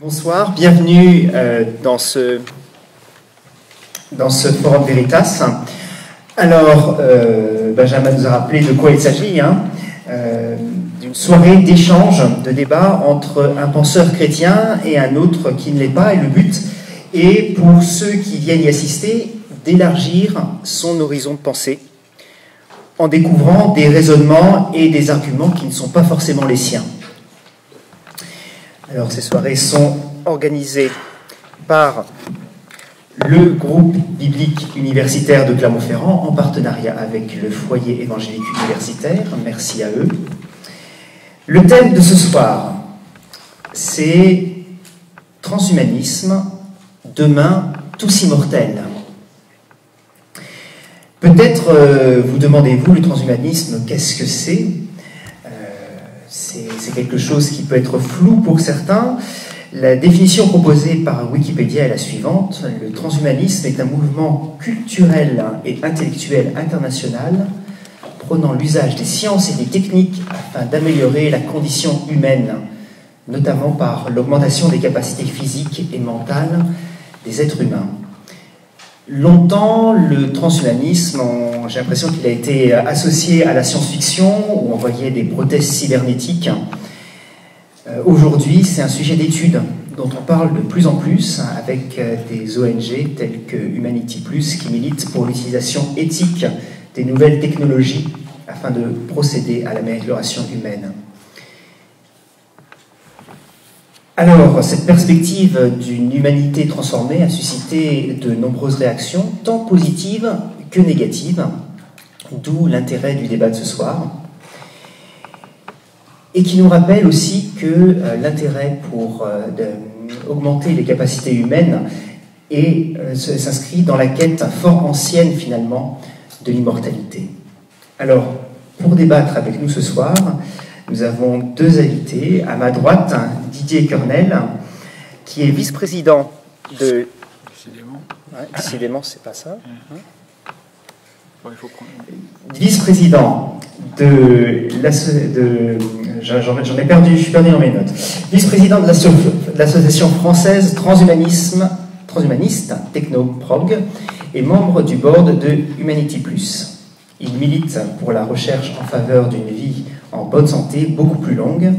Bonsoir, bienvenue dans ce Forum Veritas. Alors, Benjamin nous a rappelé de quoi il s'agit, d'une soirée d'échange, de débat entre un penseur chrétien et un autre qui ne l'est pas, et le but est, pour ceux qui viennent y assister, d'élargir son horizon de pensée en découvrant des raisonnements et des arguments qui ne sont pas forcément les siens. Alors, ces soirées sont organisées par le groupe biblique universitaire de Clermont-Ferrand en partenariat avec le foyer évangélique universitaire. Merci à eux. Le thème de ce soir, c'est transhumanisme, demain tous immortels. Peut-être vous demandez-vous, le transhumanisme, qu'est-ce que c'est ? C'est quelque chose qui peut être flou pour certains. La définition proposée par Wikipédia est la suivante. Le transhumanisme est un mouvement culturel et intellectuel international prônant l'usage des sciences et des techniques afin d'améliorer la condition humaine, notamment par l'augmentation des capacités physiques et mentales des êtres humains. Longtemps, le transhumanisme, j'ai l'impression qu'il a été associé à la science-fiction, où on voyait des prothèses cybernétiques. Aujourd'hui, c'est un sujet d'étude dont on parle de plus en plus, avec des ONG telles que Humanity Plus, qui militent pour l'utilisation éthique des nouvelles technologies afin de procéder à l'amélioration humaine. Alors, cette perspective d'une humanité transformée a suscité de nombreuses réactions, tant positives que négatives, d'où l'intérêt du débat de ce soir, et qui nous rappelle aussi que l'intérêt pour augmenter les capacités humaines s'inscrit dans la quête fort ancienne, finalement, de l'immortalité. Alors, pour débattre avec nous ce soir, nous avons deux invités. À ma droite, Didier Kernel, qui est vice-président de... Décidément. Ouais, décidément, c'est pas ça. Vice-président de... J'en ai perdu, je suis perdu dans mes notes. Vice-président de l'association française transhumaniste, Technoprog, et membre du board de Humanity Plus. Il milite pour la recherche en faveur d'une vie en bonne santé, beaucoup plus longue.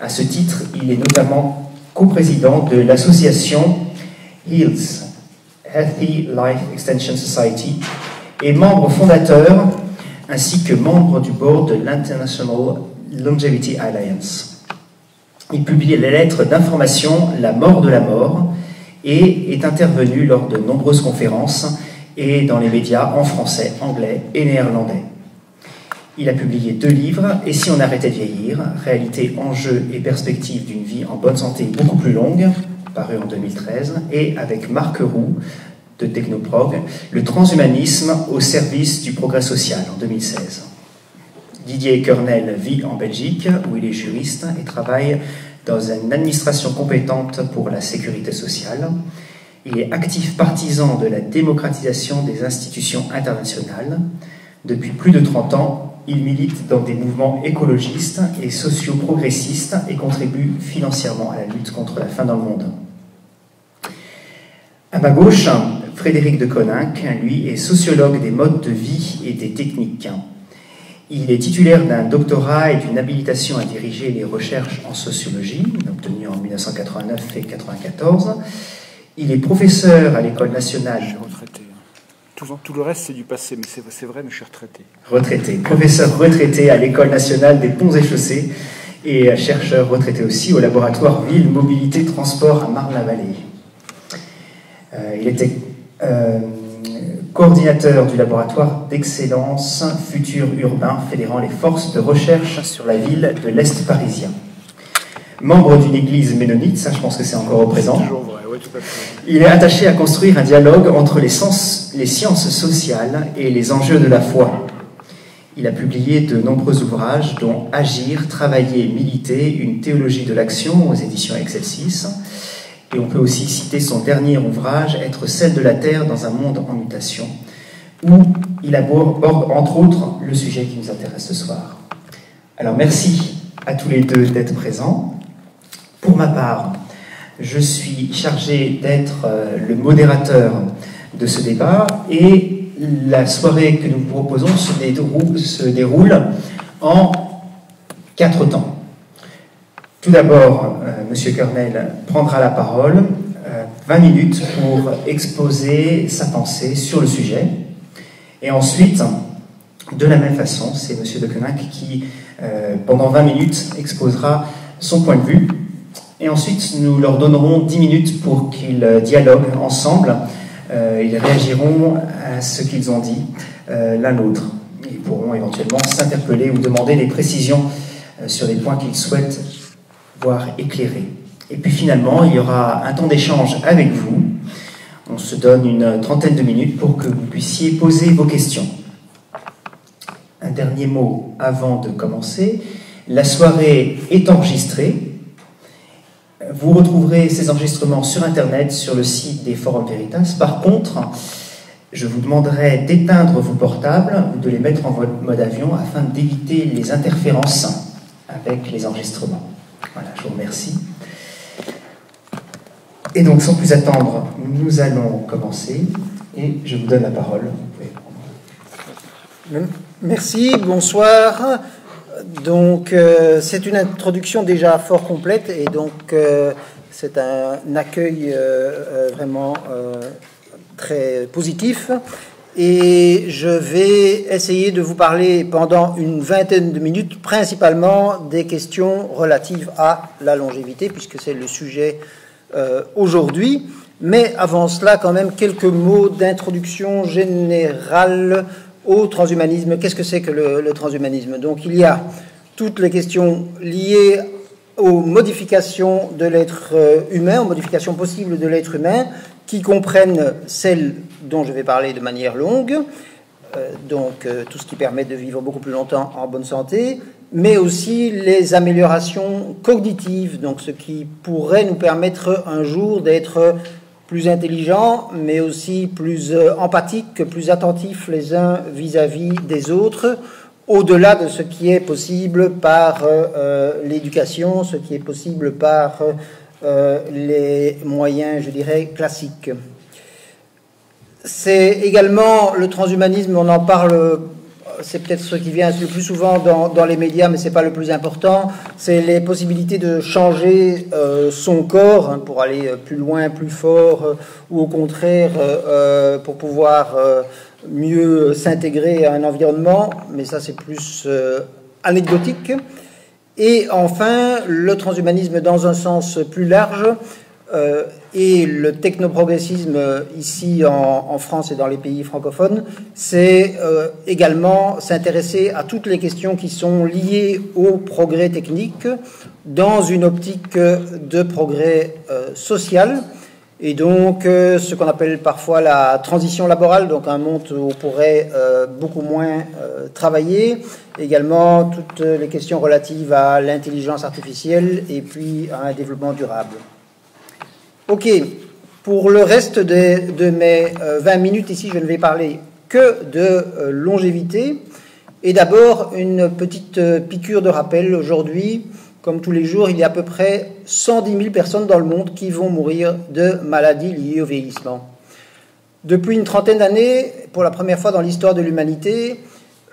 À ce titre, il est notamment coprésident de l'association HEALS, Healthy Life Extension Society, et membre fondateur, ainsi que membre du board de l'International Longevity Alliance. Il publie les lettres d'information « La mort de la mort » et est intervenu lors de nombreuses conférences et dans les médias en français, anglais et néerlandais. Il a publié 2 livres, « Et si on arrêtait de vieillir ? Réalité, enjeux et perspectives d'une vie en bonne santé beaucoup plus longue », paru en 2013, et avec Marc Roux de Technoprog, « Le transhumanisme au service du progrès social » en 2016. Didier Kernel vit en Belgique, où il est juriste et travaille dans une administration compétente pour la sécurité sociale. Il est actif partisan de la démocratisation des institutions internationales. Depuis plus de 30 ans, il milite dans des mouvements écologistes et socio-progressistes et contribue financièrement à la lutte contre la faim dans le monde. À ma gauche, Frédéric de Coninck, lui, est sociologue des modes de vie et des techniques. Il est titulaire d'un doctorat et d'une habilitation à diriger les recherches en sociologie, obtenues en 1989 et 1994. Il est professeur à l'École nationale... Je suis retraité. Tout le reste, c'est du passé, mais c'est vrai, mais je suis retraité. Retraité. Professeur retraité à l'École nationale des ponts et chaussées et chercheur retraité aussi au laboratoire Ville, Mobilité, Transport à Marne-la-Vallée. Il était coordinateur du laboratoire d'excellence Futur Urbain, fédérant les forces de recherche sur la ville de l'Est parisien. Membre d'une église ménonite, ça je pense que c'est encore au présent. Toujours vrai, oui, tout à fait. Il est attaché à construire un dialogue entre les sciences sociales et les enjeux de la foi. Il a publié de nombreux ouvrages, dont Agir, travailler, militer, une théologie de l'action aux éditions Excelsis. Et on peut aussi citer son dernier ouvrage, Être celle de la terre dans un monde en mutation, où il aborde entre autres le sujet qui nous intéresse ce soir. Alors merci à tous les deux d'être présents. Pour ma part, Je suis chargé d'être le modérateur de ce débat et la soirée que nous vous proposons se déroule en 4 temps. Tout d'abord, M. Kernel prendra la parole, 20 minutes pour exposer sa pensée sur le sujet. Et ensuite, de la même façon, c'est M. De Koninck qui, pendant 20 minutes, exposera son point de vue. Et ensuite, nous leur donnerons 10 minutes pour qu'ils dialoguent ensemble. Ils réagiront à ce qu'ils ont dit l'un l'autre. Ils pourront éventuellement s'interpeller ou demander des précisions sur des points qu'ils souhaitent voir éclairés. Et puis finalement, il y aura un temps d'échange avec vous. On se donne une trentaine de minutes pour que vous puissiez poser vos questions. Un dernier mot avant de commencer. La soirée est enregistrée. Vous retrouverez ces enregistrements sur Internet, sur le site des Forums Veritas. Par contre, je vous demanderai d'éteindre vos portables ou de les mettre en mode avion afin d'éviter les interférences avec les enregistrements. Voilà, je vous remercie. Et donc, sans plus attendre, nous allons commencer. Et je vous donne la parole. Vous pouvez prendre. Merci, bonsoir. Donc, c'est une introduction déjà fort complète et donc c'est un accueil vraiment très positif. Et je vais essayer de vous parler pendant une vingtaine de minutes, principalement des questions relatives à la longévité, puisque c'est le sujet aujourd'hui. Mais avant cela, quand même, quelques mots d'introduction générale au transhumanisme. Qu'est-ce que c'est que le transhumanisme? Donc, il y a toutes les questions liées aux modifications de l'être humain, aux modifications possibles de l'être humain, qui comprennent celles dont je vais parler de manière longue, donc tout ce qui permet de vivre beaucoup plus longtemps en bonne santé, mais aussi les améliorations cognitives, donc ce qui pourrait nous permettre un jour d'être plus intelligents, mais aussi plus empathiques, plus attentifs les uns vis-à-vis des autres, au-delà de ce qui est possible par l'éducation, ce qui est possible par les moyens, je dirais, classiques. C'est également le transhumanisme, on en parle, c'est peut-être ce qui vient le plus souvent dans les médias, mais ce n'est pas le plus important, c'est les possibilités de changer son corps hein, pour aller plus loin, plus fort, ou au contraire pour pouvoir mieux s'intégrer à un environnement, mais ça c'est plus anecdotique. Et enfin, le transhumanisme dans un sens plus large, et le technoprogressisme ici en France et dans les pays francophones, c'est également s'intéresser à toutes les questions qui sont liées au progrès technique dans une optique de progrès social, et donc ce qu'on appelle parfois la transition laborale, donc un monde où on pourrait beaucoup moins travailler, également toutes les questions relatives à l'intelligence artificielle et puis à un développement durable. Ok, pour le reste de mes 20 minutes ici, je ne vais parler que de longévité. Et d'abord, une petite piqûre de rappel. Aujourd'hui, comme tous les jours, il y a à peu près 110 000 personnes dans le monde qui vont mourir de maladies liées au vieillissement. Depuis une trentaine d'années, pour la première fois dans l'histoire de l'humanité,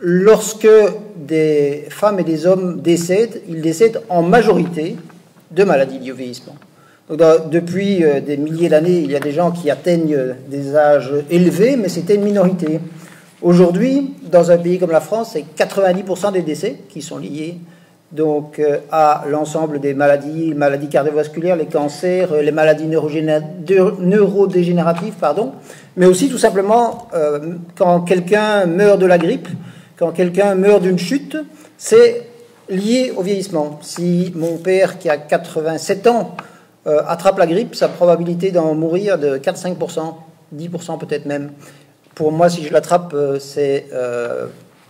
lorsque des femmes et des hommes décèdent, ils décèdent en majorité de maladies liées au vieillissement. Donc, depuis des milliers d'années, il y a des gens qui atteignent des âges élevés, mais c'était une minorité. Aujourd'hui, dans un pays comme la France, c'est 90% des décès qui sont liés donc, à l'ensemble des maladies cardiovasculaires, les cancers, les maladies neurodégénératives, mais aussi tout simplement quand quelqu'un meurt de la grippe, quand quelqu'un meurt d'une chute, c'est lié au vieillissement. Si mon père, qui a 87 ans, attrape la grippe, sa probabilité d'en mourir de 4-5%, 10% peut-être même. Pour moi, si je l'attrape, c'est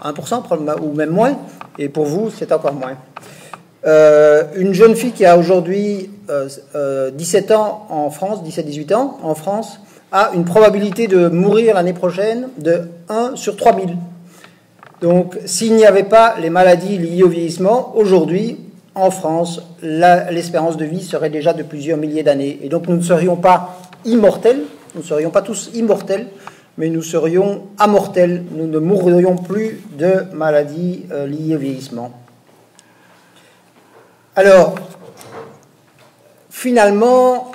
1% ou même moins, et pour vous, c'est encore moins. Une jeune fille qui a aujourd'hui 17 ans en France, 17-18 ans en France, a une probabilité de mourir l'année prochaine de 1 sur 3000. Donc, s'il n'y avait pas les maladies liées au vieillissement, aujourd'hui, en France, l'espérance de vie serait déjà de plusieurs milliers d'années. Et donc nous ne serions pas immortels, nous ne serions pas tous immortels, mais nous serions amortels, nous ne mourrions plus de maladies liées au vieillissement. Alors, finalement,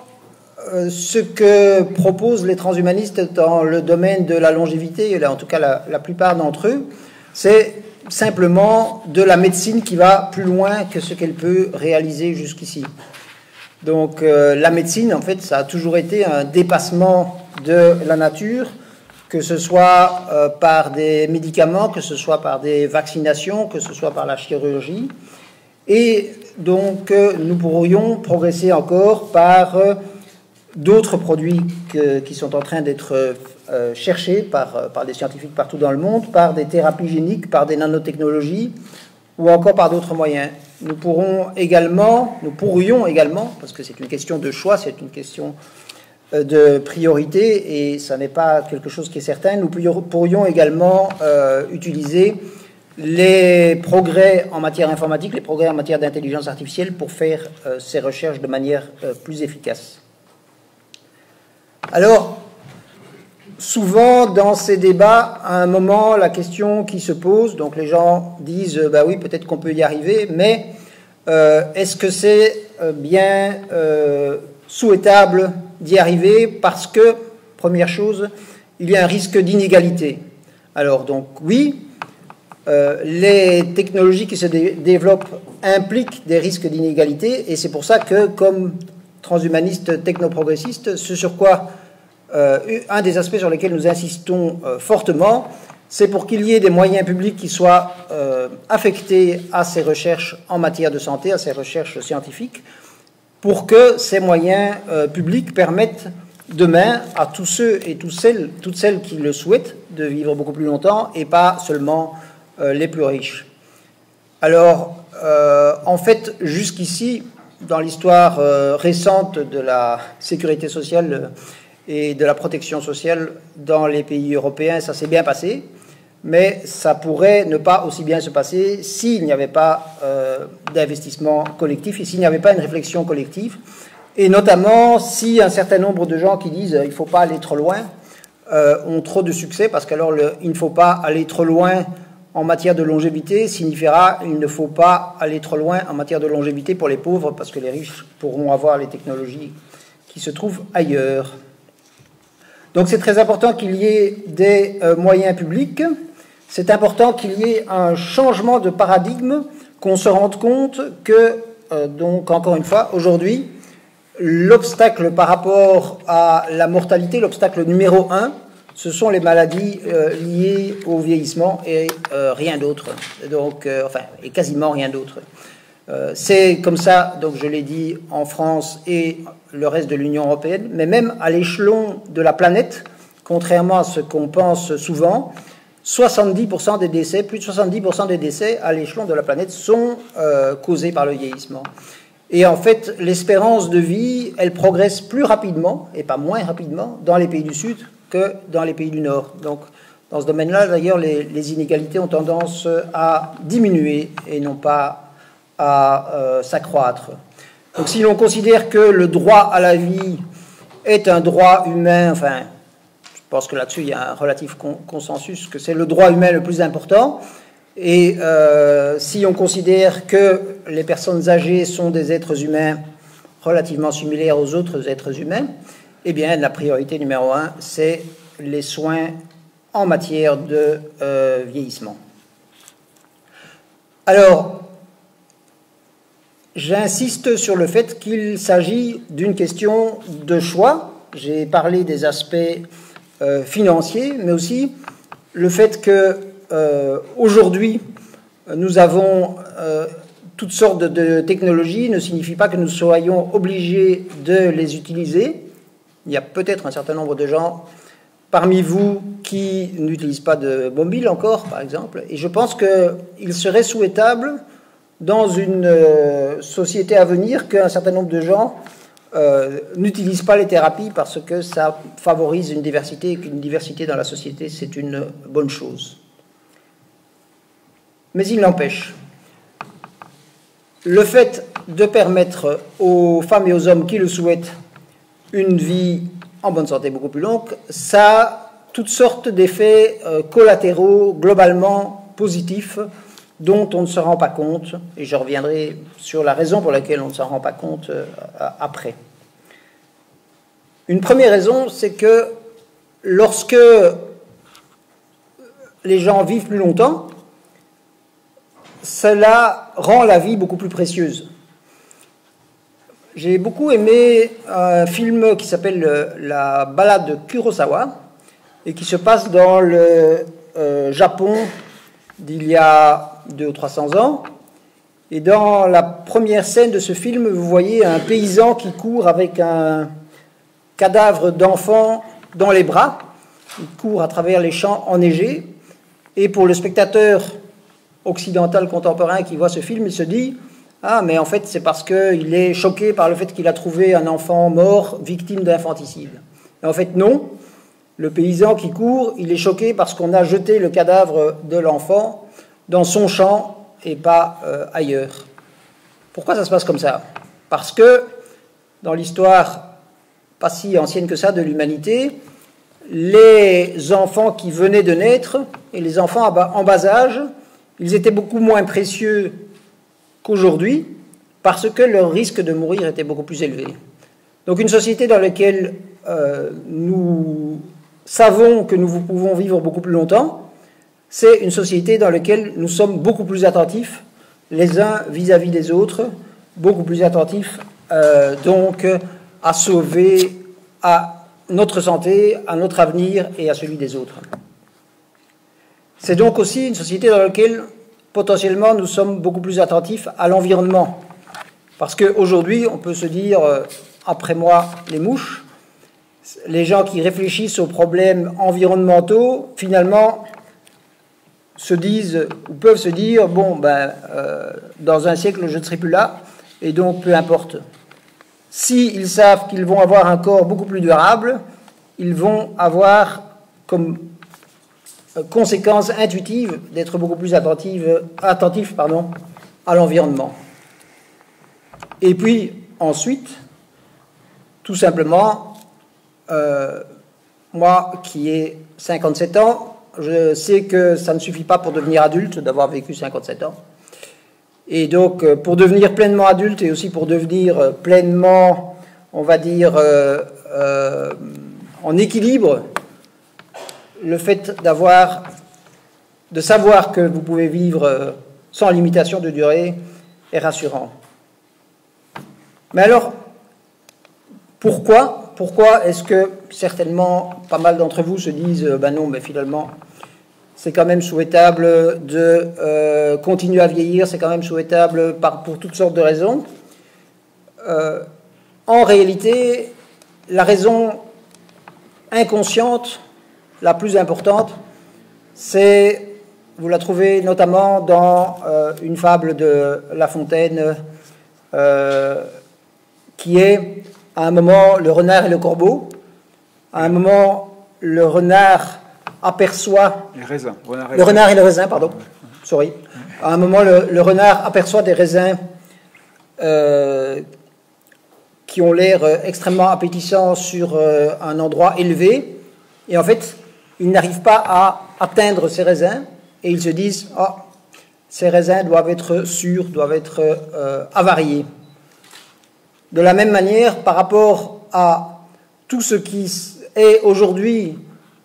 ce que proposent les transhumanistes dans le domaine de la longévité, en tout cas la plupart d'entre eux, c'est simplement de la médecine qui va plus loin que ce qu'elle peut réaliser jusqu'ici. Donc la médecine, en fait, ça a toujours été un dépassement de la nature, que ce soit par des médicaments, que ce soit par des vaccinations, que ce soit par la chirurgie. Et donc nous pourrions progresser encore par d'autres produits qui sont en train d'être cherchés par des scientifiques partout dans le monde, par des thérapies géniques, par des nanotechnologies, ou encore par d'autres moyens. Nous pourrions également, parce que c'est une question de choix, c'est une question de priorité, et ça n'est pas quelque chose qui est certain, nous pourrions également utiliser les progrès en matière informatique, les progrès en matière d'intelligence artificielle pour faire ces recherches de manière plus efficace. Alors, souvent dans ces débats, à un moment, la question qui se pose, donc les gens disent, bah oui, peut-être qu'on peut y arriver, mais est-ce que c'est bien souhaitable d'y arriver? Parce que, première chose, il y a un risque d'inégalité. Alors, donc, oui, les technologies qui se développent impliquent des risques d'inégalité, et c'est pour ça que, comme transhumaniste technoprogressiste, ce sur quoi un des aspects sur lesquels nous insistons fortement, c'est pour qu'il y ait des moyens publics qui soient affectés à ces recherches en matière de santé, à ces recherches scientifiques, pour que ces moyens publics permettent demain à tous ceux et toutes celles qui le souhaitent de vivre beaucoup plus longtemps et pas seulement les plus riches. Alors, en fait, jusqu'ici, dans l'histoire récente de la sécurité sociale et de la protection sociale dans les pays européens, ça s'est bien passé, mais ça pourrait ne pas aussi bien se passer s'il n'y avait pas d'investissement collectif et s'il n'y avait pas une réflexion collective, et notamment si un certain nombre de gens qui disent il ne faut pas aller trop loin ont trop de succès, parce qu'alors il ne faut pas aller trop loin en matière de longévité signifiera il ne faut pas aller trop loin en matière de longévité pour les pauvres, parce que les riches pourront avoir les technologies qui se trouvent ailleurs. Donc c'est très important qu'il y ait des moyens publics, c'est important qu'il y ait un changement de paradigme, qu'on se rende compte que, donc encore une fois, aujourd'hui, l'obstacle par rapport à la mortalité, l'obstacle numéro 1, ce sont les maladies liées au vieillissement et rien d'autre. Donc, et quasiment rien d'autre. C'est comme ça, donc je l'ai dit, en France et le reste de l'Union européenne, mais même à l'échelon de la planète, contrairement à ce qu'on pense souvent, 70% des décès, plus de 70% des décès à l'échelon de la planète sont causés par le vieillissement. Et en fait, l'espérance de vie, elle progresse plus rapidement, et pas moins rapidement, dans les pays du Sud que dans les pays du Nord. Donc, dans ce domaine-là, d'ailleurs, les inégalités ont tendance à diminuer et non pas à s'accroître. Donc, si l'on considère que le droit à la vie est un droit humain, enfin, je pense que là-dessus, il y a un relatif consensus, que c'est le droit humain le plus important, et si on considère que les personnes âgées sont des êtres humains relativement similaires aux autres êtres humains, eh bien, la priorité numéro 1, c'est les soins en matière de vieillissement. Alors, j'insiste sur le fait qu'il s'agit d'une question de choix. J'ai parlé des aspects financiers, mais aussi le fait que aujourd'hui, nous avons toutes sortes de technologies ne signifie pas que nous soyons obligés de les utiliser. Il y a peut-être un certain nombre de gens parmi vous qui n'utilisent pas de mobile encore, par exemple, et je pense qu'il serait souhaitable, dans une société à venir, qu'un certain nombre de gens n'utilisent pas les thérapies parce que ça favorise une diversité, et qu'une diversité dans la société, c'est une bonne chose. Mais il n'empêche, le fait de permettre aux femmes et aux hommes qui le souhaitent une vie en bonne santé beaucoup plus longue, ça a toutes sortes d'effets collatéraux globalement positifs dont on ne se rend pas compte, et je reviendrai sur la raison pour laquelle on ne s'en rend pas compte après. Une première raison, c'est que lorsque les gens vivent plus longtemps, cela rend la vie beaucoup plus précieuse. J'ai beaucoup aimé un film qui s'appelle La Balade de Kurosawa et qui se passe dans le Japon d'il y a 200 ou 300 ans. Et dans la première scène de ce film, vous voyez un paysan qui court avec un cadavre d'enfant dans les bras. Il court à travers les champs enneigés. Et pour le spectateur occidental contemporain qui voit ce film, il se dit « Ah, mais en fait, c'est parce qu'il est choqué par le fait qu'il a trouvé un enfant mort, victime d'infanticide. » Et en fait, non. Le paysan qui court, il est choqué parce qu'on a jeté le cadavre de l'enfant dans son champ et pas ailleurs. Pourquoi ça se passe comme ça? Parce que dans l'histoire pas si ancienne que ça de l'humanité, les enfants qui venaient de naître et les enfants en bas âge, ils étaient beaucoup moins précieux qu'aujourd'hui parce que leur risque de mourir était beaucoup plus élevé. Donc une société dans laquelle nous savons que nous pouvons vivre beaucoup plus longtemps, c'est une société dans laquelle nous sommes beaucoup plus attentifs les uns vis-à-vis des autres, beaucoup plus attentifs donc à sauver à notre santé, à notre avenir et à celui des autres. C'est donc aussi une société dans laquelle potentiellement nous sommes beaucoup plus attentifs à l'environnement. Parce qu'aujourd'hui, on peut se dire, après moi, les mouches, les gens qui réfléchissent aux problèmes environnementaux, finalement, se disent, ou peuvent se dire, bon, dans un siècle, je ne serai plus là, et donc peu importe. S'ils savent qu'ils vont avoir un corps beaucoup plus durable, ils vont avoir comme conséquence intuitive d'être beaucoup plus attentifs à l'environnement. Et puis, ensuite, tout simplement, moi qui ai 57 ans, je sais que ça ne suffit pas pour devenir adulte d'avoir vécu 57 ans. Et donc, pour devenir pleinement adulte et aussi pour devenir pleinement, on va dire, en équilibre, le fait de savoir que vous pouvez vivre sans limitation de durée est rassurant. Mais alors, pourquoi est-ce que certainement pas mal d'entre vous se disent ben non, mais finalement, c'est quand même souhaitable de continuer à vieillir, c'est quand même souhaitable pour toutes sortes de raisons. En réalité, la raison inconsciente la plus importante, c'est, vous la trouvez notamment dans une fable de La Fontaine, qui est, à un moment, le renard et le corbeau. À un moment, le renard aperçoit... Les raisins. Le renard et le raisin, pardon. Sorry. À un moment, le renard aperçoit des raisins qui ont l'air extrêmement appétissants sur un endroit élevé. Et en fait, ils n'arrivent pas à atteindre ces raisins. Et ils se disent, oh, ces raisins doivent être sûrs, doivent être avariés. De la même manière, par rapport à tout ce qui est aujourd'hui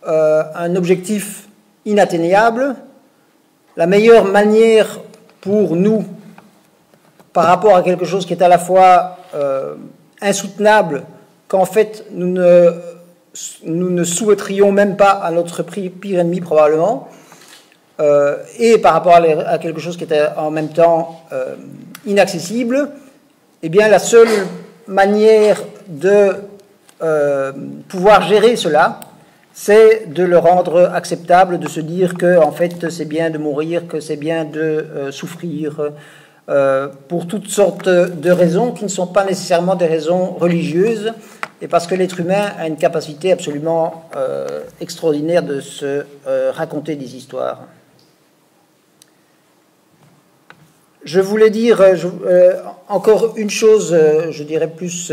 un objectif inatteignable, la meilleure manière pour nous, par rapport à quelque chose qui est à la fois insoutenable, qu'en fait nous ne souhaiterions même pas à notre pire ennemi probablement, et par rapport à quelque chose qui est en même temps inaccessible, eh bien la seule manière de pouvoir gérer cela, c'est de le rendre acceptable, de se dire que en fait c'est bien de mourir, que c'est bien de souffrir, pour toutes sortes de raisons qui ne sont pas nécessairement des raisons religieuses, et parce que l'être humain a une capacité absolument extraordinaire de se raconter des histoires. Je voulais dire encore une chose, je dirais plus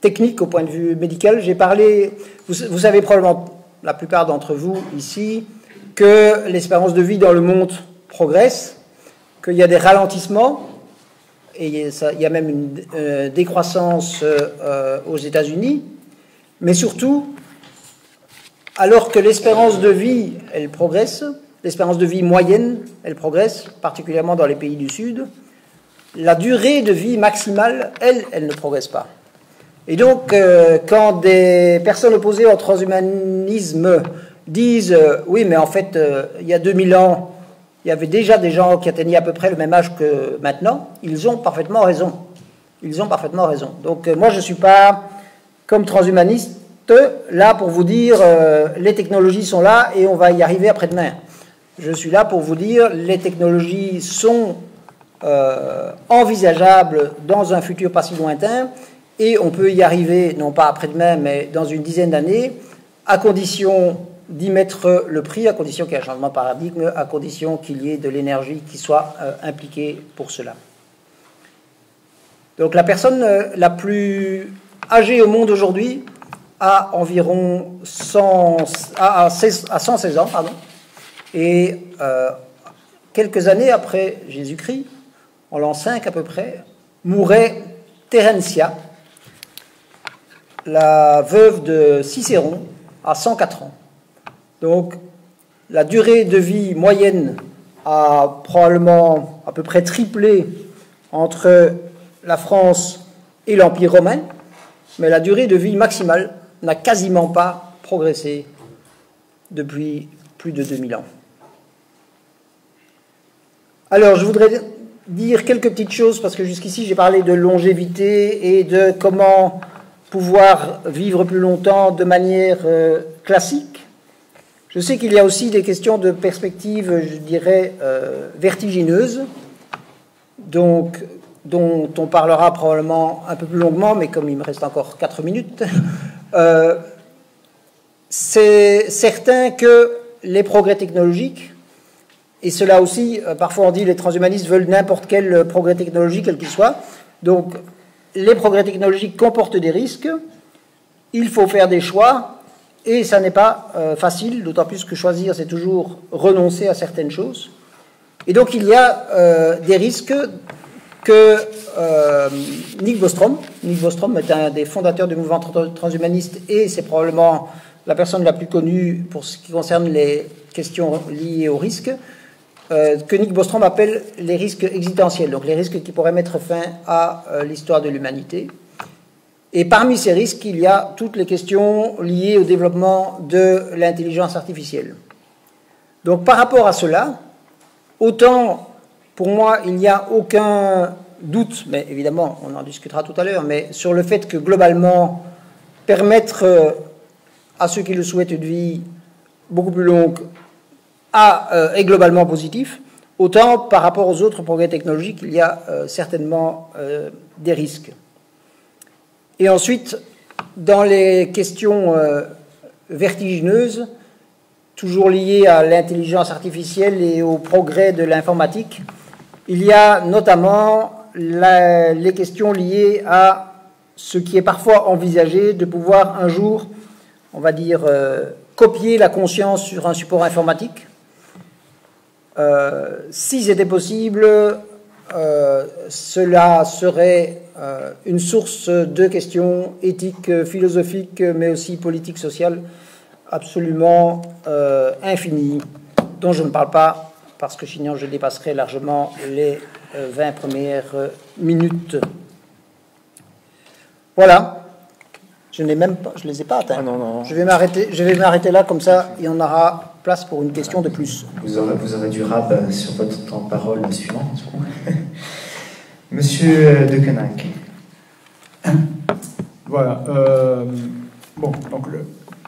technique au point de vue médical. J'ai parlé, vous savez probablement, la plupart d'entre vous ici, que l'espérance de vie dans le monde progresse, qu'il y a des ralentissements, et il y a même une décroissance aux États-Unis, mais surtout, alors que l'espérance de vie, elle progresse, l'espérance de vie moyenne, elle progresse, particulièrement dans les pays du Sud, la durée de vie maximale, elle ne progresse pas. Et donc, quand des personnes opposées au transhumanisme disent oui, mais en fait, il y a 2000 ans, il y avait déjà des gens qui atteignaient à peu près le même âge que maintenant, ils ont parfaitement raison. Ils ont parfaitement raison. Donc, moi, je ne suis pas, comme transhumaniste, là pour vous dire les technologies sont là et on va y arriver après-demain. Je suis là pour vous dire les technologies sont envisageables dans un futur pas si lointain et on peut y arriver, non pas après-demain, mais dans une dizaine d'années, à condition d'y mettre le prix, à condition qu'il y ait un changement de paradigme, à condition qu'il y ait de l'énergie qui soit impliquée pour cela. Donc la personne la plus âgée au monde aujourd'hui a environ 116 ans, pardon, et quelques années après Jésus-Christ, en l'an 5 à peu près, mourait Terentia, la veuve de Cicéron, à 104 ans. Donc, la durée de vie moyenne a probablement à peu près triplé entre la France et l'Empire romain, mais la durée de vie maximale n'a quasiment pas progressé depuis plus de 2000 ans. Alors, je voudrais dire quelques petites choses, parce que jusqu'ici, j'ai parlé de longévité et de comment pouvoir vivre plus longtemps de manière classique. Je sais qu'il y a aussi des questions de perspective, je dirais, vertigineuses, donc, dont on parlera probablement un peu plus longuement, mais comme il me reste encore 4 minutes, c'est certain que les progrès technologiques, et cela aussi, parfois on dit les transhumanistes veulent n'importe quel progrès technologique, quel qu'il soit, donc les progrès technologiques comportent des risques, il faut faire des choix, et ça n'est pas facile, d'autant plus que choisir, c'est toujours renoncer à certaines choses. Et donc il y a des risques que Nick Bostrom est un des fondateurs du mouvement transhumaniste et c'est probablement la personne la plus connue pour ce qui concerne les questions liées aux risques, que Nick Bostrom appelle les risques existentiels, donc les risques qui pourraient mettre fin à l'histoire de l'humanité. Et parmi ces risques, il y a toutes les questions liées au développement de l'intelligence artificielle. Donc par rapport à cela, autant pour moi il n'y a aucun doute, mais évidemment on en discutera tout à l'heure, mais sur le fait que globalement permettre à ceux qui le souhaitent une vie beaucoup plus longue est globalement positif, autant par rapport aux autres progrès technologiques, il y a certainement des risques. Et ensuite, dans les questions vertigineuses, toujours liées à l'intelligence artificielle et au progrès de l'informatique, il y a notamment les questions liées à ce qui est parfois envisagé de pouvoir un jour, on va dire, copier la conscience sur un support informatique. Si c'était possible, cela serait une source de questions éthiques, philosophiques, mais aussi politiques, sociales, absolument infinies, dont je ne parle pas, parce que sinon je dépasserai largement les 20 premières minutes. Voilà. Je n'ai même pas, je les ai pas atteints. Ah non, non. Je vais m'arrêter là, comme ça, il y en aura place pour une question de plus. Vous aurez du rab sur votre temps de parole suivant. Monsieur De Koninck. Voilà. Bon, donc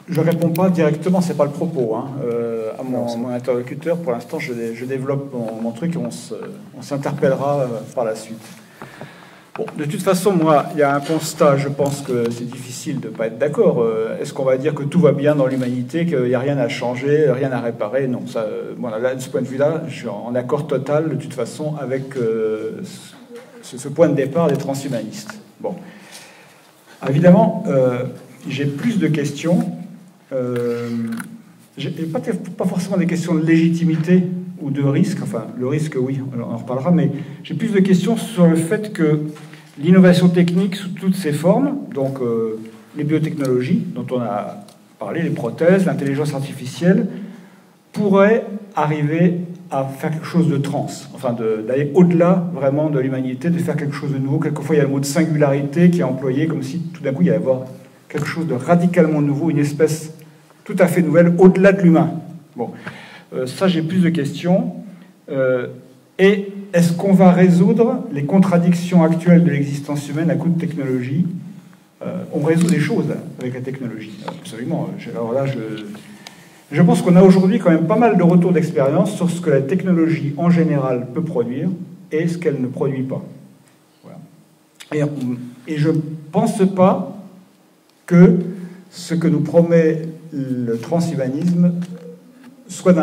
je ne réponds pas directement, c'est pas le propos, hein, à mon interlocuteur. Pour l'instant, je développe mon truc et on s'interpellera par la suite. Bon, de toute façon, moi, il y a un constat, je pense que c'est difficile de ne pas être d'accord. Est-ce qu'on va dire que tout va bien dans l'humanité, qu'il n'y a rien à changer, rien à réparer? Non, ça, voilà, là, de ce point de vue-là, je suis en accord total, de toute façon, avec ce point de départ des transhumanistes. Bon. Évidemment, j'ai plus de questions. Pas forcément des questions de légitimité ou de risque, enfin le risque oui, on en reparlera, mais j'ai plus de questions sur le fait que l'innovation technique sous toutes ses formes, donc les biotechnologies dont on a parlé, les prothèses, l'intelligence artificielle, pourraient arriver à faire quelque chose de trans, enfin d'aller au-delà vraiment de l'humanité, de faire quelque chose de nouveau. Quelquefois il y a le mot de singularité qui est employé comme si tout d'un coup il y allait avoir quelque chose de radicalement nouveau, une espèce tout à fait nouvelle, au-delà de l'humain. Bon. Ça, j'ai plus de questions. Et est-ce qu'on va résoudre les contradictions actuelles de l'existence humaine à coup de technologie? On résout des choses avec la technologie, absolument. Alors là, je pense qu'on a aujourd'hui quand même pas mal de retours d'expérience sur ce que la technologie en général peut produire et ce qu'elle ne produit pas. Voilà. Et je ne pense pas que ce que nous promet le transhumanisme soit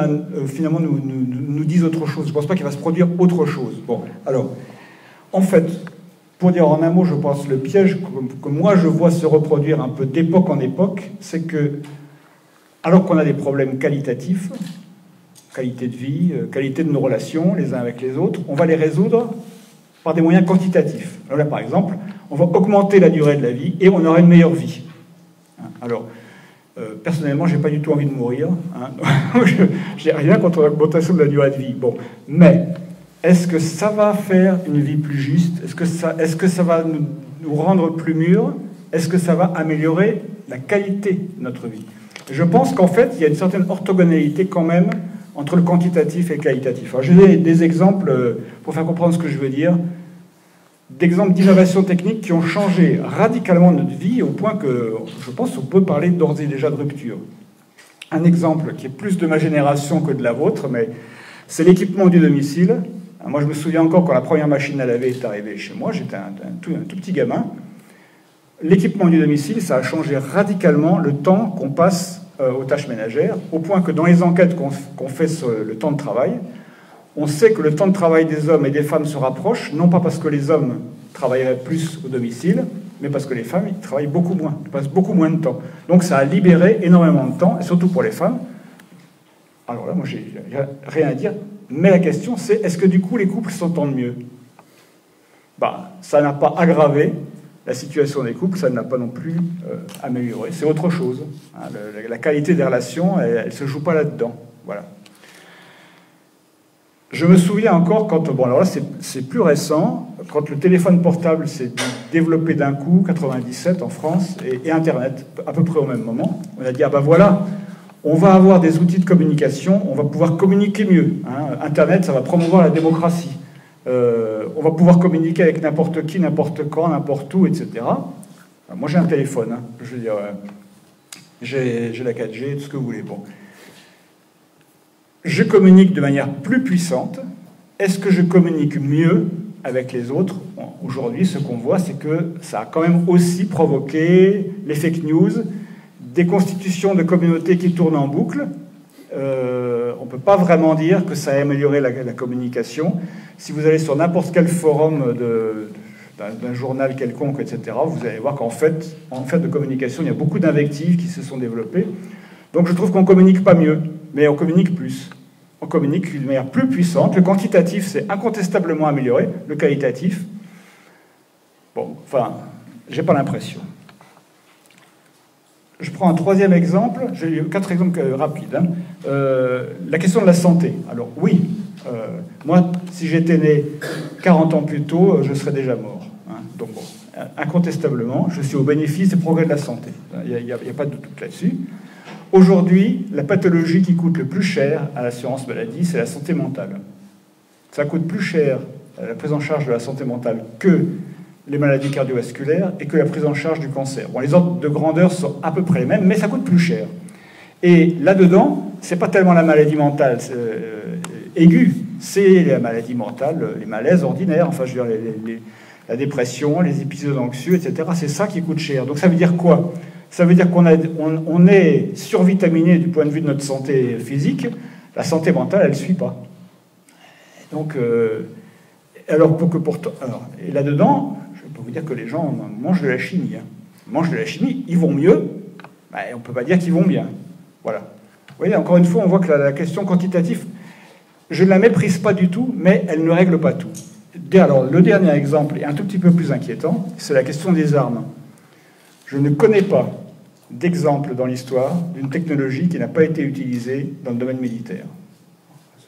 finalement nous dise autre chose. Je ne pense pas qu'il va se produire autre chose. Bon, alors, en fait, pour dire en un mot, je pense le piège que moi je vois se reproduire un peu d'époque en époque, c'est que, alors qu'on a des problèmes qualitatifs, qualité de vie, qualité de nos relations les uns avec les autres, on va les résoudre par des moyens quantitatifs. Alors là, par exemple, on va augmenter la durée de la vie et on aura une meilleure vie. Alors, personnellement, je n'ai pas du tout envie de mourir. Je n'ai rien contre l'augmentation de la durée de vie. Bon, mais est-ce que ça va faire une vie plus juste? Est-ce que ça va nous rendre plus mûrs? Est-ce que ça va améliorer la qualité de notre vie? Je pense qu'en fait, il y a une certaine orthogonalité quand même entre le quantitatif et le qualitatif. Alors, je vais donner des exemples pour faire comprendre ce que je veux dire. D'exemples d'innovations techniques qui ont changé radicalement notre vie au point que, je pense, on peut parler d'ores et déjà de rupture. Un exemple qui est plus de ma génération que de la vôtre, mais c'est l'équipement du domicile. Moi, je me souviens encore quand la première machine à laver est arrivée chez moi, j'étais un tout petit gamin. L'équipement du domicile, ça a changé radicalement le temps qu'on passe aux tâches ménagères, au point que dans les enquêtes qu'on fait sur le temps de travail, on sait que le temps de travail des hommes et des femmes se rapproche, non pas parce que les hommes travailleraient plus au domicile, mais parce que les femmes ils travaillent beaucoup moins, ils passent beaucoup moins de temps. Donc ça a libéré énormément de temps, et surtout pour les femmes. Alors là, moi, j'ai rien à dire, mais la question, c'est est-ce que du coup les couples s'entendent mieux? Ça n'a pas aggravé la situation des couples, ça n'a pas non plus amélioré. C'est autre chose. La qualité des relations, elle ne se joue pas là-dedans. Voilà. Je me souviens encore quand, bon alors là c'est plus récent, quand le téléphone portable s'est développé d'un coup, 97 en France, et Internet, à peu près au même moment, on a dit, voilà, on va avoir des outils de communication, on va pouvoir communiquer mieux. Internet, ça va promouvoir la démocratie. On va pouvoir communiquer avec n'importe qui, n'importe quand, n'importe où, etc. Moi j'ai un téléphone, je veux dire, j'ai la 4G, tout ce que vous voulez. Bon. Je communique de manière plus puissante. Est-ce que je communique mieux avec les autres? Aujourd'hui, ce qu'on voit, c'est que ça a quand même aussi provoqué les fake news, des constitutions de communautés qui tournent en boucle. On ne peut pas vraiment dire que ça a amélioré la communication. Si vous allez sur n'importe quel forum d'un journal quelconque, etc., vous allez voir qu'en fait, de communication, il y a beaucoup d'invectives qui se sont développées. Donc je trouve qu'on ne communique pas mieux, mais on communique plus. On communique d'une manière plus puissante. Le quantitatif s'est incontestablement amélioré. Le qualitatif, j'ai pas l'impression. Je prends un troisième exemple. J'ai eu 4 exemples rapides. La question de la santé. Alors oui, moi, si j'étais né 40 ans plus tôt, je serais déjà mort. Donc incontestablement, je suis au bénéfice des progrès de la santé. Il n'y a pas de doute là-dessus. Aujourd'hui, la pathologie qui coûte le plus cher à l'assurance maladie, c'est la santé mentale. Ça coûte plus cher la prise en charge de la santé mentale que les maladies cardiovasculaires et que la prise en charge du cancer. Bon, les ordres de grandeur sont à peu près les mêmes, mais ça coûte plus cher. Et là-dedans, c'est pas tellement la maladie mentale aiguë, c'est la maladie mentale, les malaises ordinaires, enfin, je veux dire, la dépression, les épisodes anxieux, etc. C'est ça qui coûte cher. Donc ça veut dire quoi? Ça veut dire qu'on est survitaminé du point de vue de notre santé physique. La santé mentale, elle ne suit pas. Donc, et là-dedans, je peux vous dire que les gens mangent de la chimie. Ils mangent de la chimie, ils vont mieux, mais on ne peut pas dire qu'ils vont bien. Voilà. Vous voyez, encore une fois, on voit que la question quantitative, je ne la méprise pas du tout, mais elle ne règle pas tout. Alors, le dernier exemple est un tout petit peu plus inquiétant, c'est la question des armes. Je ne connais pas d'exemple dans l'histoire d'une technologie qui n'a pas été utilisée dans le domaine militaire.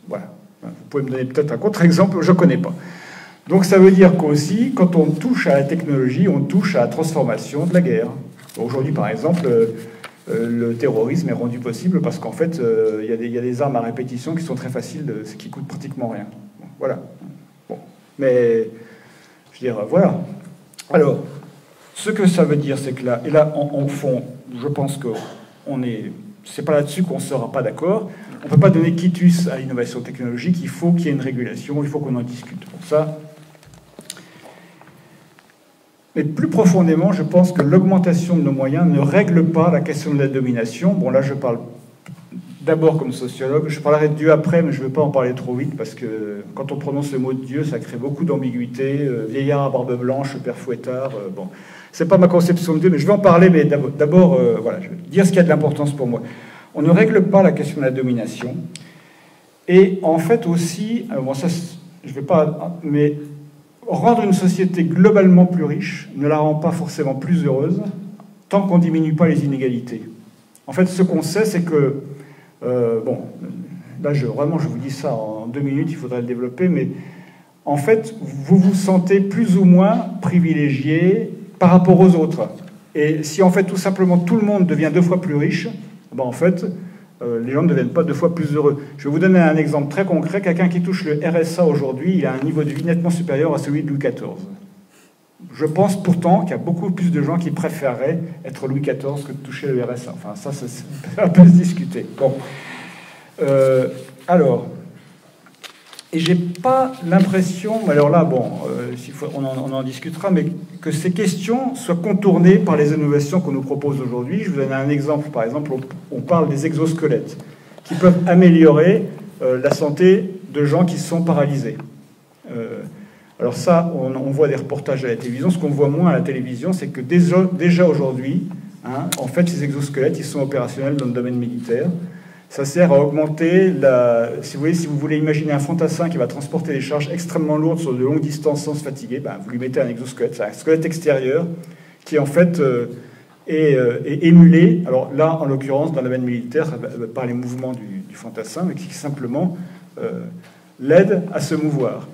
Voilà. Vous pouvez me donner peut-être un contre-exemple, je ne connais pas. Donc ça veut dire qu'aussi, quand on touche à la technologie, on touche à la transformation de la guerre. Aujourd'hui, par exemple, le terrorisme est rendu possible parce qu'en fait, il y a des armes à répétition qui sont très faciles, qui coûtent pratiquement rien. Bon, voilà. Bon. Mais, je veux dire, voilà. Alors, ce que ça veut dire, c'est que là, et là, en fond, je pense que c'est pas là-dessus qu'on ne sera pas d'accord. On ne peut pas donner quitus à l'innovation technologique, il faut qu'il y ait une régulation, il faut qu'on en discute. Pour ça. Mais plus profondément, je pense que l'augmentation de nos moyens ne règle pas la question de la domination. Bon, là, je parle d'abord comme sociologue. Je parlerai de Dieu après, mais je ne veux pas en parler trop vite, parce que quand on prononce le mot de Dieu, ça crée beaucoup d'ambiguïté. Vieillard à barbe blanche, père fouettard, bon. C'est pas ma conception de Dieu, mais je vais en parler, mais d'abord, voilà, je vais dire ce qui a de l'importance pour moi. On ne règle pas la question de la domination. Et en fait aussi, bon, ça, je vais pas, mais rendre une société globalement plus riche ne la rend pas forcément plus heureuse tant qu'on ne diminue pas les inégalités. En fait, ce qu'on sait, c'est que, bon, là, vraiment, je vous dis ça en 2 minutes, il faudrait le développer, mais en fait, vous vous sentez plus ou moins privilégié par rapport aux autres. Et si, en fait, tout simplement, tout le monde devient 2 fois plus riche, ben, en fait, les gens ne deviennent pas 2 fois plus heureux. Je vais vous donner un exemple très concret. Quelqu'un qui touche le RSA aujourd'hui, il a un niveau de vie nettement supérieur à celui de Louis XIV. Je pense pourtant qu'il y a beaucoup plus de gens qui préféreraient être Louis XIV que de toucher le RSA. Enfin, ça peut se discuter. Bon. Alors, et j'ai pas l'impression, alors là, bon, on en discutera, mais que ces questions soient contournées par les innovations qu'on nous propose aujourd'hui. Je vous donne un exemple. Par exemple, on parle des exosquelettes qui peuvent améliorer la santé de gens qui sont paralysés. Alors ça, on voit des reportages à la télévision. Ce qu'on voit moins à la télévision, c'est que déjà aujourd'hui, hein, en fait, ces exosquelettes, ils sont opérationnels dans le domaine militaire. Ça sert à augmenter si vous voulez imaginer un fantassin qui va transporter des charges extrêmement lourdes sur de longues distances sans se fatiguer, ben, vous lui mettez un exosquelette. C'est un squelette extérieur qui, en fait, est émulé. Alors là, en l'occurrence, dans le domaine militaire, par les mouvements du fantassin, mais qui simplement l'aide à se mouvoir.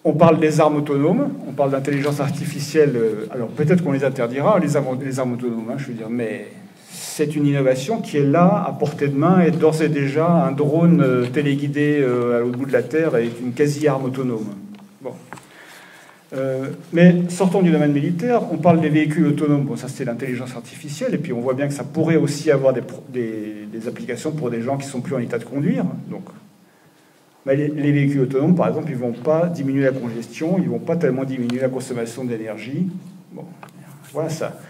On parle des armes autonomes, on parle d'intelligence artificielle. Alors peut-être qu'on les interdira, les armes autonomes, hein, je veux dire, mais c'est une innovation qui est là, à portée de main, et d'ores et déjà, un drone téléguidé à l'autre bout de la Terre avec une quasi-arme autonome. Bon. Mais sortons du domaine militaire, on parle des véhicules autonomes. Bon, ça c'est l'intelligence artificielle, et puis on voit bien que ça pourrait aussi avoir des applications pour des gens qui sont plus en état de conduire. Donc, mais les véhicules autonomes, par exemple, ils ne vont pas diminuer la congestion, ils ne vont pas tellement diminuer la consommation d'énergie. Bon, voilà ça.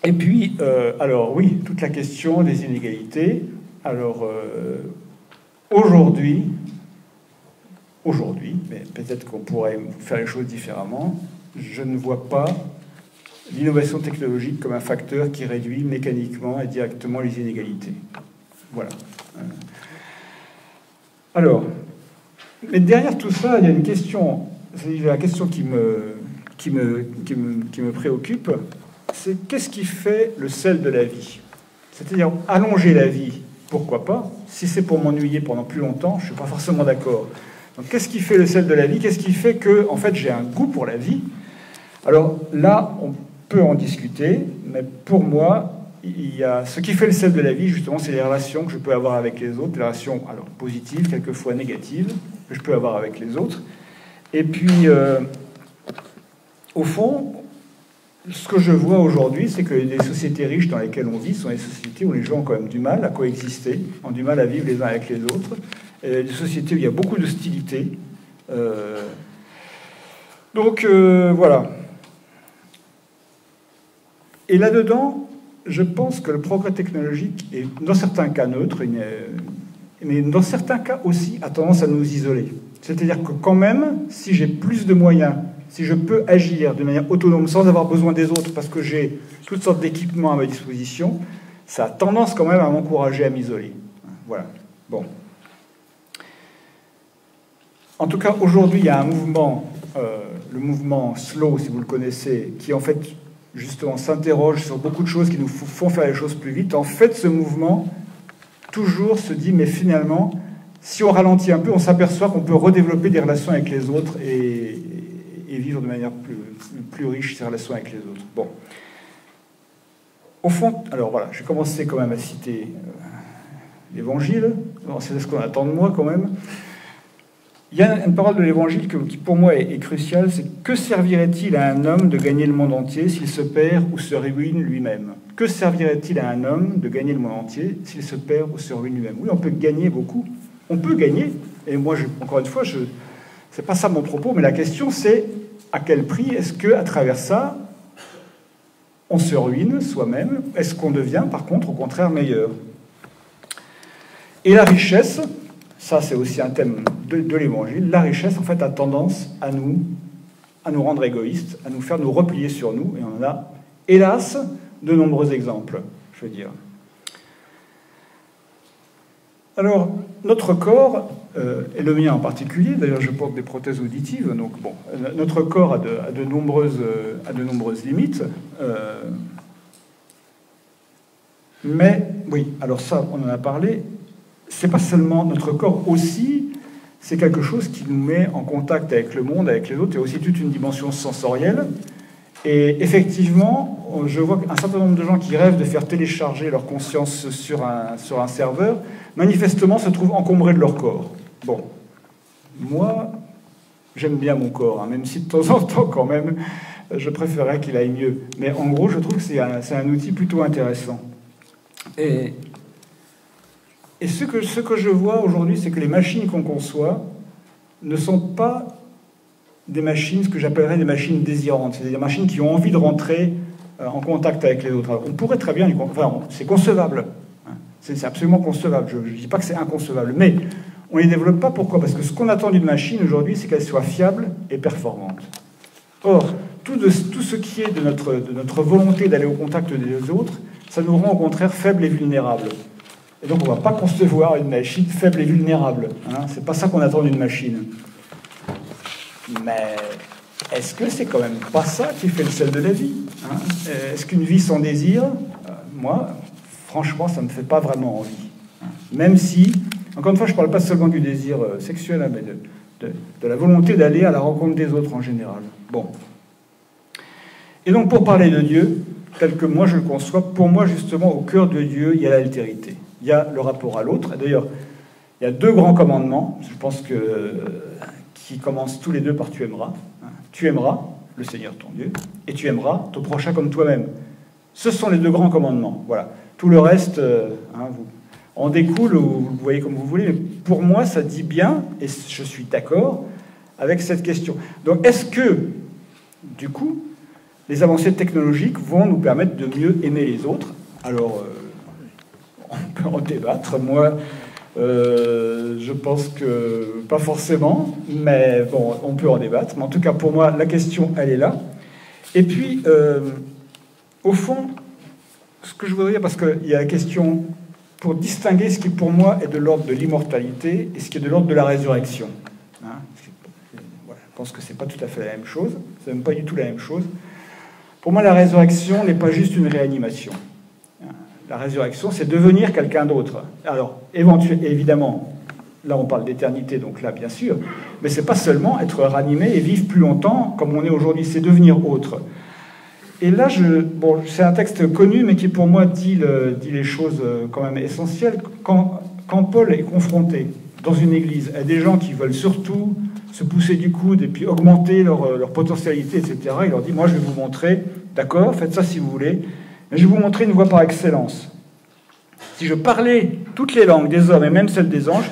Et puis, alors oui, toute la question des inégalités. Alors, aujourd'hui, mais peut-être qu'on pourrait faire les choses différemment, je ne vois pas l'innovation technologique comme un facteur qui réduit mécaniquement et directement les inégalités. Voilà. Alors, mais derrière tout ça, il y a une question, c'est la question qui me préoccupe, c'est qu'est-ce qui fait le sel de la vie? C'est-à-dire, allonger la vie, pourquoi pas? Si c'est pour m'ennuyer pendant plus longtemps, je ne suis pas forcément d'accord. Donc, qu'est-ce qui fait le sel de la vie? Qu'est-ce qui fait que, en fait, j'ai un goût pour la vie? Alors là, on peut en discuter, mais pour moi, il y a ce qui fait le sel de la vie, justement, c'est les relations que je peux avoir avec les autres, les relations alors positives, quelquefois négatives, que je peux avoir avec les autres. Et puis, au fond, ce que je vois aujourd'hui, c'est que les sociétés riches dans lesquelles on vit sont des sociétés où les gens ont quand même du mal à coexister, ont du mal à vivre les uns avec les autres. Des sociétés où il y a beaucoup d'hostilité, Donc, voilà. Et là-dedans, je pense que le progrès technologique est, dans certains cas, neutre, mais dans certains cas aussi, a tendance à nous isoler. C'est-à-dire que quand même, si j'ai plus de moyens, si je peux agir de manière autonome sans avoir besoin des autres parce que j'ai toutes sortes d'équipements à ma disposition, ça a tendance quand même à m'encourager à m'isoler. Voilà. Bon. En tout cas, aujourd'hui, il y a un mouvement, le mouvement Slow, si vous le connaissez, qui en fait, justement, s'interroge sur beaucoup de choses qui nous font faire les choses plus vite. En fait, ce mouvement, toujours se dit, mais finalement, si on ralentit un peu, on s'aperçoit qu'on peut redévelopper des relations avec les autres et vivre de manière plus riche ces relations avec les autres. Bon. Au fond, alors voilà, j'ai commencé quand même à citer l'Évangile. C'est ce qu'on attend de moi quand même. Il y a une parole de l'Évangile qui pour moi est cruciale, c'est « Que servirait-il à un homme de gagner le monde entier s'il se perd ou se ruine lui-même » Que servirait-il à un homme de gagner le monde entier s'il se perd ou se ruine lui-même? Oui, on peut gagner beaucoup. On peut gagner. Et moi, encore une fois, c'est pas ça mon propos, mais la question c'est à quel prix est-ce qu'à travers ça, on se ruine soi-même? Est-ce qu'on devient, par contre, au contraire, meilleur? Et la richesse, ça c'est aussi un thème de l'Évangile, la richesse, en fait, a tendance à nous rendre égoïstes, à nous faire nous replier sur nous, et on en a, hélas, de nombreux exemples, je veux dire. Alors, notre corps, et le mien en particulier, d'ailleurs je porte des prothèses auditives, donc bon, notre corps a de nombreuses limites, mais, oui, alors ça, on en a parlé, c'est pas seulement notre corps aussi, c'est quelque chose qui nous met en contact avec le monde, avec les autres, il y a aussi toute une dimension sensorielle, et effectivement, je vois un certain nombre de gens qui rêvent de faire télécharger leur conscience sur un serveur, manifestement se trouvent encombrés de leur corps. Bon, moi, j'aime bien mon corps, hein, même si de temps en temps, quand même, je préférerais qu'il aille mieux. Mais en gros, je trouve que c'est un outil plutôt intéressant. Et ce que je vois aujourd'hui, c'est que les machines qu'on conçoit ne sont pas des machines, ce que j'appellerais des machines désirantes. C'est des machines qui ont envie de rentrer en contact avec les autres. Alors, on pourrait très bien... Enfin, c'est concevable. C'est absolument concevable. Je ne dis pas que c'est inconcevable. Mais on ne les développe pas. Pourquoi? Parce que ce qu'on attend d'une machine aujourd'hui, c'est qu'elle soit fiable et performante. Or, tout ce qui est de notre volonté d'aller au contact des autres, ça nous rend au contraire faibles et vulnérables. Et donc, on ne va pas concevoir une machine faible et vulnérable. Hein. Ce n'est pas ça qu'on attend d'une machine. Mais est-ce que c'est quand même pas ça qui fait le sel de la vie, hein? Est-ce qu'une vie sans désir, moi, franchement, ça ne me fait pas vraiment envie. Hein. Même si, encore une fois, je ne parle pas seulement du désir sexuel, hein, mais de la volonté d'aller à la rencontre des autres en général. Bon. Et donc, pour parler de Dieu, tel que moi je le conçois, pour moi, justement, au cœur de Dieu, il y a l'altérité. Il y a le rapport à l'autre. D'ailleurs, il y a 2 grands commandements, je pense qui commencent tous les 2 par « tu aimeras ». Tu aimeras le Seigneur ton Dieu, et tu aimeras ton prochain comme toi-même. Ce sont les 2 grands commandements. Voilà. Tout le reste, en découle, ou vous le voyez comme vous voulez, mais pour moi, ça dit bien, et je suis d'accord avec cette question. Donc, est-ce que, du coup, les avancées technologiques vont nous permettre de mieux aimer les autres? Alors, on peut en débattre. Moi, je pense que pas forcément, mais bon, on peut en débattre. Mais en tout cas, pour moi, la question, elle est là. Et puis, au fond, ce que je voudrais dire, parce qu'il y a la question, pour distinguer ce qui, pour moi, est de l'ordre de l'immortalité et ce qui est de l'ordre de la résurrection. Hein, voilà, je pense que c'est pas tout à fait la même chose. C'est même pas du tout la même chose. Pour moi, la résurrection n'est pas juste une réanimation. La résurrection, c'est devenir quelqu'un d'autre. Alors, évidemment, là on parle d'éternité, donc là bien sûr, mais c'est pas seulement être ranimé et vivre plus longtemps comme on est aujourd'hui, c'est devenir autre. Et là, c'est un texte connu, mais qui pour moi dit les choses quand même essentielles. Quand Paul est confronté dans une église à des gens qui veulent surtout se pousser du coude et puis augmenter leur potentialité, etc., il leur dit, moi je vais vous montrer, d'accord, faites ça si vous voulez, mais je vais vous montrer une voie par excellence. Si je parlais toutes les langues des hommes et même celles des anges,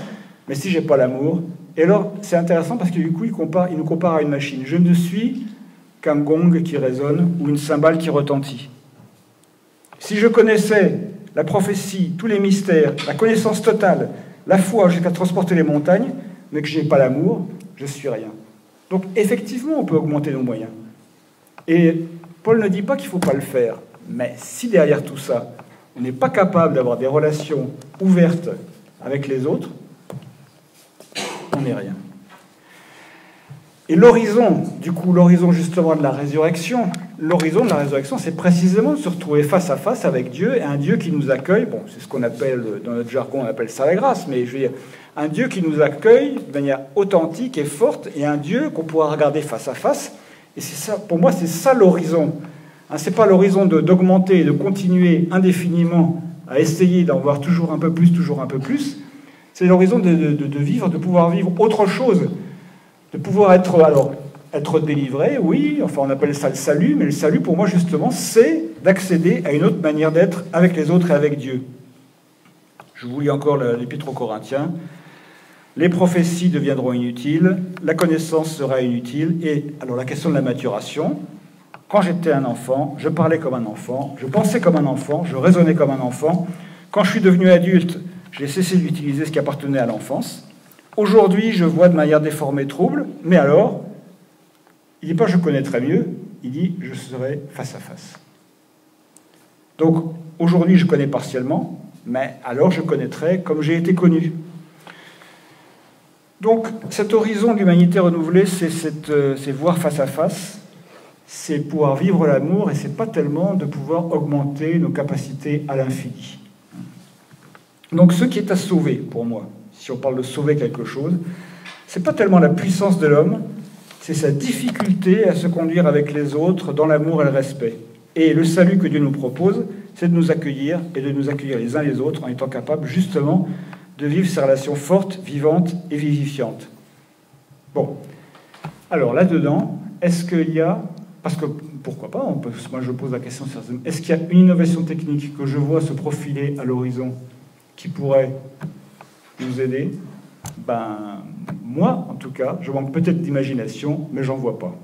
mais si je n'ai pas l'amour, Et alors, c'est intéressant parce que du coup, il nous compare à une machine. Je ne suis qu'un gong qui résonne ou une cymbale qui retentit. Si je connaissais la prophétie, tous les mystères, la connaissance totale, la foi jusqu'à transporter les montagnes, mais que je n'ai pas l'amour, je suis rien. Donc, effectivement, on peut augmenter nos moyens. Et Paul ne dit pas qu'il ne faut pas le faire. Mais si derrière tout ça, on n'est pas capable d'avoir des relations ouvertes avec les autres, on n'est rien. Et l'horizon, du coup, l'horizon justement de la résurrection, c'est précisément de se retrouver face à face avec Dieu, et un Dieu qui nous accueille, bon, c'est ce qu'on appelle, dans notre jargon, on appelle ça la grâce, mais je veux dire, un Dieu qui nous accueille de manière authentique et forte, et un Dieu qu'on pourra regarder face à face, et c'est ça, pour moi, c'est ça l'horizon. C'est pas l'horizon d'augmenter, de continuer indéfiniment à essayer d'en voir toujours un peu plus, c'est l'horizon de vivre, de pouvoir vivre autre chose, de pouvoir être délivré, oui, enfin on appelle ça le salut, mais le salut pour moi justement c'est d'accéder à une autre manière d'être avec les autres et avec Dieu. Je vous lis encore l'Épître aux Corinthiens. Les prophéties deviendront inutiles, la connaissance sera inutile, et alors la question de la maturation, quand j'étais un enfant, je parlais comme un enfant, je pensais comme un enfant, je raisonnais comme un enfant. Quand je suis devenu adulte, j'ai cessé d'utiliser ce qui appartenait à l'enfance. Aujourd'hui, je vois de manière déformée, trouble, mais alors, il ne dit pas « je connaîtrai mieux », il dit « je serai face à face ». Donc, aujourd'hui, je connais partiellement, mais alors je connaîtrai comme j'ai été connu. Donc, cet horizon de l'humanité renouvelée, c'est voir face à face, c'est pouvoir vivre l'amour, et c'est pas tellement de pouvoir augmenter nos capacités à l'infini. Donc, ce qui est à sauver, pour moi, si on parle de sauver quelque chose, c'est pas tellement la puissance de l'homme, c'est sa difficulté à se conduire avec les autres dans l'amour et le respect. Et le salut que Dieu nous propose, c'est de nous accueillir, et de nous accueillir les uns les autres en étant capables, justement, de vivre ces relations fortes, vivantes et vivifiantes. Bon. Alors, là-dedans, est-ce qu'il y a... Parce que, pourquoi pas, moi je pose la question, est-ce qu'il y a une innovation technique que je vois se profiler à l'horizon qui pourrait nous aider? Ben, moi, en tout cas, je manque peut-être d'imagination, mais j'en vois pas.